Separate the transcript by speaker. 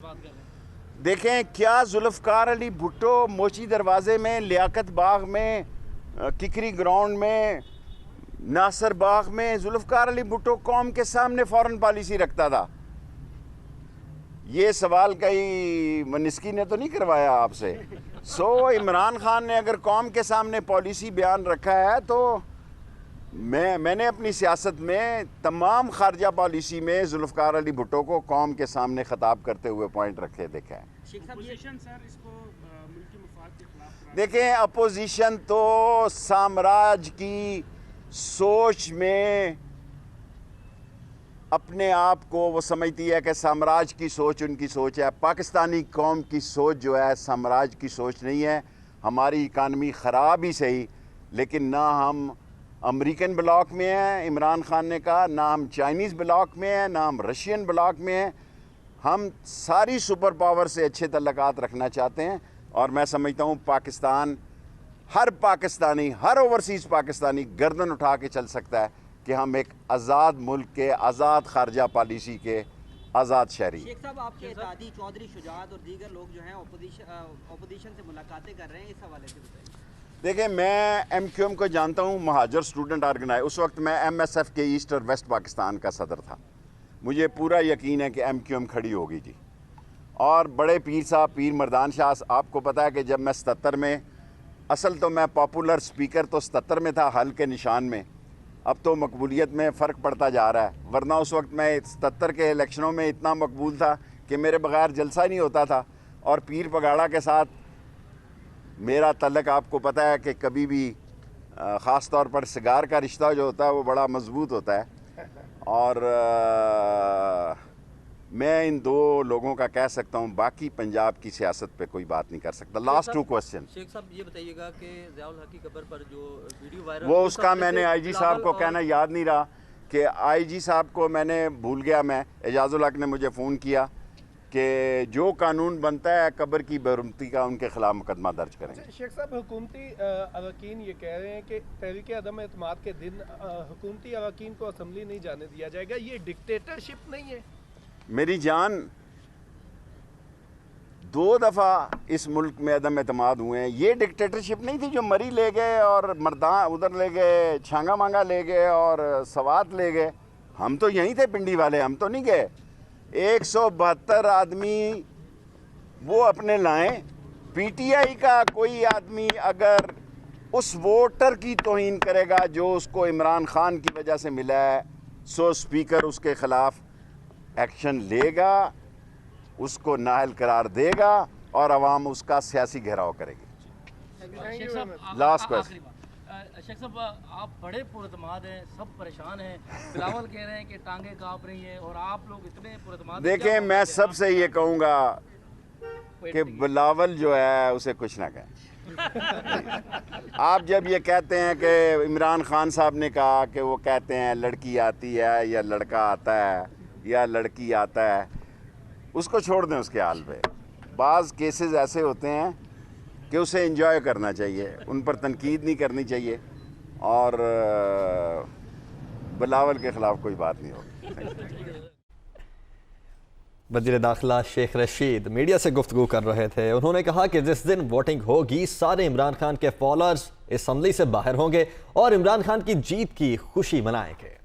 Speaker 1: देखें क्या जुल्फ़कार अली भुट्टो मोची दरवाज़े में, लियाकत बाग में, किकरी ग्राउंड में, नासर बाग में जुल्फ़कार अली भुट्टो कौम के सामने फ़ॉरेन पॉलिसी रखता था। ये सवाल कहीं मनिस्की ने तो नहीं करवाया आपसे। इमरान खान ने अगर कौम के सामने पॉलिसी बयान रखा है तो मैंने अपनी सियासत में तमाम खारजा पॉलिसी में जुल्फ़कार अली भुट्टो को कौम के सामने ख़िताब करते हुए पॉइंट रखे देखा है। देखें अपोजिशन तो साम्राज्य की सोच में अपने आप को वो समझती है कि साम्राज्य की सोच उनकी सोच है। पाकिस्तानी कौम की सोच जो है साम्राज्य की सोच नहीं है। हमारी इकानमी ख़राब ही सही, लेकिन ना हम अमेरिकन ब्लॉक में हैं इमरान खान ने कहा, ना हम चाइनीज़ ब्लॉक में हैं, ना हम रशियन ब्लॉक में हैं। हम सारी सुपर पावर से अच्छे तल्लुकात रखना चाहते हैं और मैं समझता हूँ पाकिस्तान, हर पाकिस्तानी, हर ओवरसीज़ पाकिस्तानी गर्दन उठा के चल सकता है कि हम एक आज़ाद मुल्क के, आज़ाद खारजा पॉलिसी के आज़ाद शहरी।
Speaker 2: शेख साहब, आपके दादी चौधरी शुजात और दीगर लोग जो हैं अपोजिशन से मुलाकातें कर रहे हैं, इस हवाले से बताइए।
Speaker 1: देखिए, मैं MQM को जानता हूँ, महाजर स्टूडेंट ऑर्गेनाइज। उस वक्त मैं MSF के ईस्ट और वेस्ट पाकिस्तान का सदर था। मुझे पूरा यकीन है कि MQM खड़ी होगी जी। और बड़े पीर साहब, पीर मर्दान शाह, आपको पता है कि जब मैं 77 में, असल तो मैं पॉपुलर स्पीकर तो 77 में था, हल के निशान में। अब तो मकबूलियत में फ़र्क पड़ता जा रहा है, वरना उस वक्त मैं 77 के इलेक्शनों में इतना मकबूल था कि मेरे बगैर जलसा ही नहीं होता था। और पीर पगाड़ा के साथ मेरा तल्लक आपको पता है कि कभी भी ख़ास तौर पर सिगार का रिश्ता जो होता है वो बड़ा मजबूत होता है। और मैं इन दो लोगों का कह सकता हूँ, बाकी पंजाब की सियासत पे कोई बात नहीं कर सकता। Last 2 question.
Speaker 3: शेख साहब, ये बताइएगा कि ज़ियाउल हक की कब्र पर जो वीडियो वायरल,
Speaker 1: वो उसका मैंने IG साहब को कहना याद नहीं रहा कि IG साहब को मैंने भूल गया। मैं एजाजुल हक ने मुझे फ़ोन किया कि जो कानून बनता है कब्र की बेरुमती का, उनके खिलाफ मुकदमा दर्ज करेंगे।
Speaker 4: शेख साहब, हुकूमती अरकान ये कह रहे हैं कि तहरीक अदम एतमाद के दिन हुकूमती अरकान को असम्बली नहीं जाने दिया जाएगा। ये डिक्टेटरशिप नहीं है? मेरी जान, 2 दफ़ा इस मुल्क में अदम एतमाद हुए हैं। ये डिक्टेटरशिप नहीं थी जो मरी ले गए और मर्दान उधर ले गए, छांगा मांगा ले गए और सवात ले गए। हम तो यहीं थे, पिंडी वाले, हम तो नहीं गए। 172 आदमी वो अपने लाएं। PTI का कोई आदमी अगर उस वोटर की तौहीन करेगा जो उसको इमरान खान की वजह से मिला है, स्पीकर उसके खिलाफ एक्शन लेगा, उसको नाअहल करार देगा और अवाम उसका सियासी घेराव करेगी। Last question.
Speaker 3: शेख साहब, आप बड़े पुरतमाद हैं, सब परेशान हैं। बिलावल कह रहे हैं कि टांगे कांप रही हैं और आप लोग इतने पुरतमाद।
Speaker 1: देखें, मैं सबसे ये कहूँगा कि बिलावल जो है उसे कुछ ना कहें। आप जब ये कहते हैं कि इमरान खान साहब ने कहा कि वो कहते हैं लड़की आती है या लड़का आता है या लड़की आता है, उसको छोड़ दें उसके हाल पे। बाज़ केसेस ऐसे होते हैं कि उसे एंजॉय करना चाहिए, उन पर तनकीद नहीं करनी चाहिए और बिलावल के ख़िलाफ़ कोई बात नहीं होगी।
Speaker 5: वज़ीर दाखिला शेख रशीद मीडिया से गुफ्तगू कर रहे थे। उन्होंने कहा कि जिस दिन वोटिंग होगी सारे इमरान खान के फॉलोअर्स असम्बली से बाहर होंगे और इमरान खान की जीत की खुशी मनाएंगे।